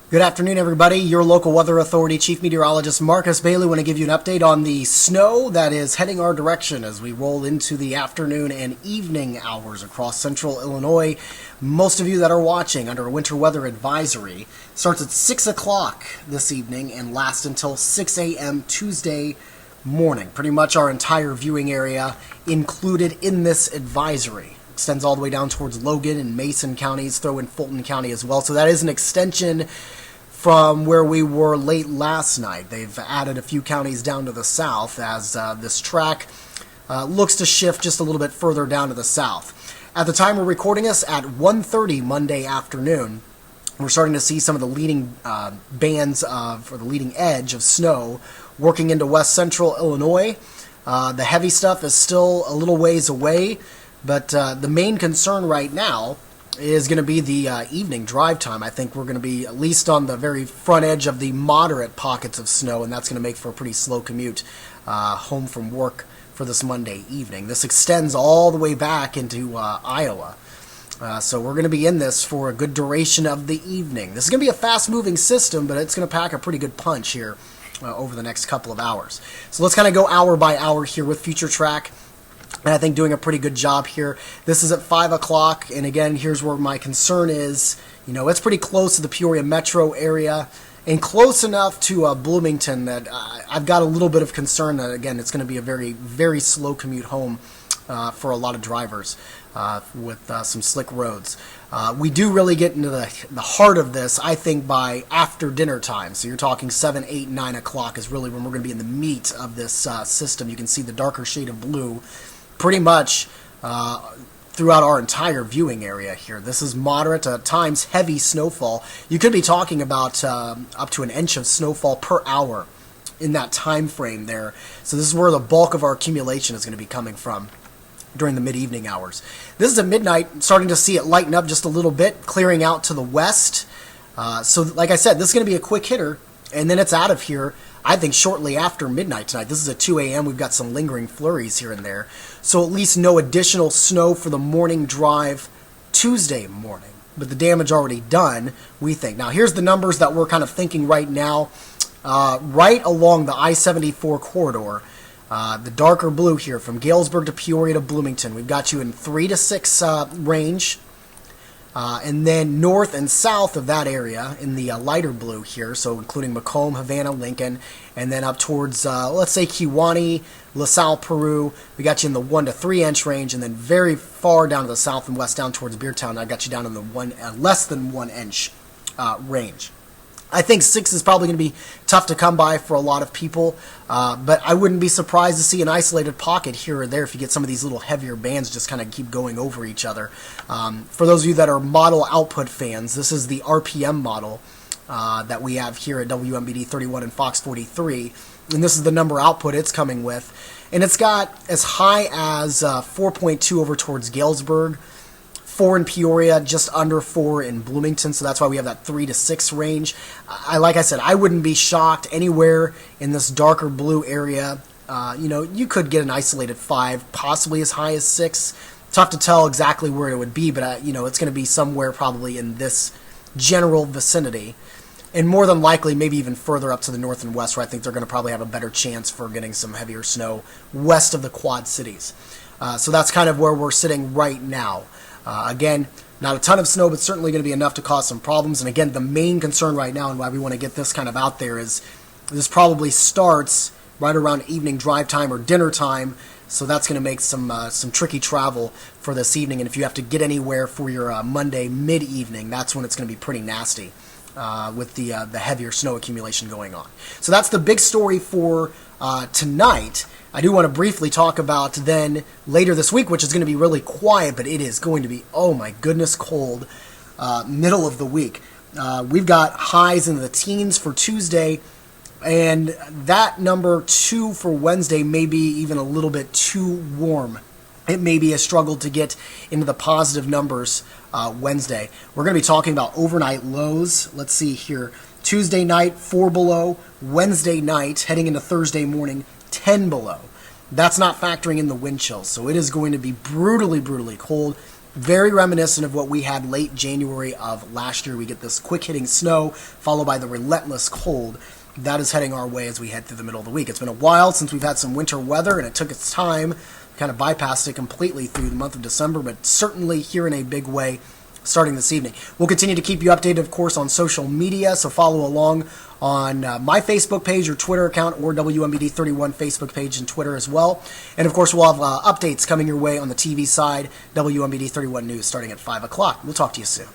Good afternoon, everybody. Your local weather authority, Chief Meteorologist Marcus Bailey, want to give you an update on the snow that is heading our direction as we roll into the afternoon and evening hours across central Illinois. Most of you that are watching under a winter weather advisory starts at 6 o'clock this evening and lasts until 6 a.m. Tuesday morning. Pretty much our entire viewing area included in this advisory. Extends all the way down towards Logan and Mason counties, throw in Fulton County as well. So that is an extension from where we were late last night. They've added a few counties down to the south as this track looks to shift just a little bit further down to the south. At the time we're recording this at 1:30 Monday afternoon, we're starting to see some of the leading bands or the leading edge of snow working into west central Illinois. The heavy stuff is still a little ways away, but the main concern right now is going to be the evening drive time. I think we're going to be at least on the very front edge of the moderate pockets of snow, and that's going to make for a pretty slow commute home from work for this Monday evening. This extends all the way back into Iowa. So we're going to be in this for a good duration of the evening. This is going to be a fast-moving system, but it's going to pack a pretty good punch here over the next couple of hours. So let's kind of go hour by hour here with Future Track. And I think doing a pretty good job here. This is at 5 o'clock, and again, here's where my concern is. You know, it's pretty close to the Peoria metro area, and close enough to Bloomington that I've got a little bit of concern that, again, it's going to be a very, very slow commute home for a lot of drivers with some slick roads. We do really get into the heart of this, I think, by after dinner time. So you're talking 7, 8, 9 o'clock is really when we're going to be in the meat of this system. You can see the darker shade of blue pretty much throughout our entire viewing area here. This is moderate, at times heavy snowfall. You could be talking about up to an inch of snowfall per hour in that time frame there. So this is where the bulk of our accumulation is going to be coming from during the mid-evening hours. This is at midnight, starting to see it lighten up just a little bit, clearing out to the west. So like I said, this is going to be a quick hitter, and then it's out of here, I think, shortly after midnight tonight. This is at 2 a.m. We've got some lingering flurries here and there. So at least no additional snow for the morning drive Tuesday morning. But the damage already done, we think. Now, here's the numbers that we're kind of thinking right now. Right along the I-74 corridor, the darker blue here, from Galesburg to Peoria to Bloomington, we've got you in 3 to 6 range. And then north and south of that area in the lighter blue here, so including Macomb, Havana, Lincoln, and then up towards, let's say, Kewanee, LaSalle, Peru, we got you in the 1 to 3 inch range, and then very far down to the south and west, down towards Beertown, I got you down in the less than 1 inch range. I think 6 is probably going to be tough to come by for a lot of people, but I wouldn't be surprised to see an isolated pocket here or there if you get some of these little heavier bands just kind of keep going over each other. For those of you that are model output fans, this is the RPM model that we have here at WMBD 31 and Fox 43, and this is the number output it's coming with. And it's got as high as 4.2 over towards Galesburg, 4 in Peoria, just under 4 in Bloomington, so that's why we have that 3 to 6 range. Like I said, I wouldn't be shocked anywhere in this darker blue area. You could get an isolated 5, possibly as high as 6. Tough to tell exactly where it would be, but it's going to be somewhere probably in this general vicinity. And more than likely, maybe even further up to the north and west, where I think they're going to probably have a better chance for getting some heavier snow west of the Quad Cities. So that's kind of where we're sitting right now. Again, not a ton of snow, but certainly going to be enough to cause some problems. And again, the main concern right now and why we want to get this kind of out there is this probably starts right around evening drive time or dinner time. So that's going to make some tricky travel for this evening. And if you have to get anywhere for your Monday mid-evening, that's when it's going to be pretty nasty with the heavier snow accumulation going on. So that's the big story for tonight. I do want to briefly talk about then later this week, which is going to be really quiet, but it is going to be, oh my goodness, cold middle of the week. We've got highs in the teens for Tuesday, and that number 2 for Wednesday may be even a little bit too warm. It may be a struggle to get into the positive numbers Wednesday. We're going to be talking about overnight lows. Let's see here. Tuesday night, 4 below. Wednesday night, heading into Thursday morning, 10 below. That's not factoring in the wind chills, so it is going to be brutally, brutally cold. Very reminiscent of what we had late January of last year. We get this quick-hitting snow, followed by the relentless cold. That is heading our way as we head through the middle of the week. It's been a while since we've had some winter weather, and it took its time. Kind of bypassed it completely through the month of December, but certainly here in a big way starting this evening. We'll continue to keep you updated, of course, on social media, so follow along on my Facebook page or Twitter account, or WMBD31 Facebook page and Twitter as well. And, of course, we'll have updates coming your way on the TV side, WMBD31 News, starting at 5 o'clock. We'll talk to you soon.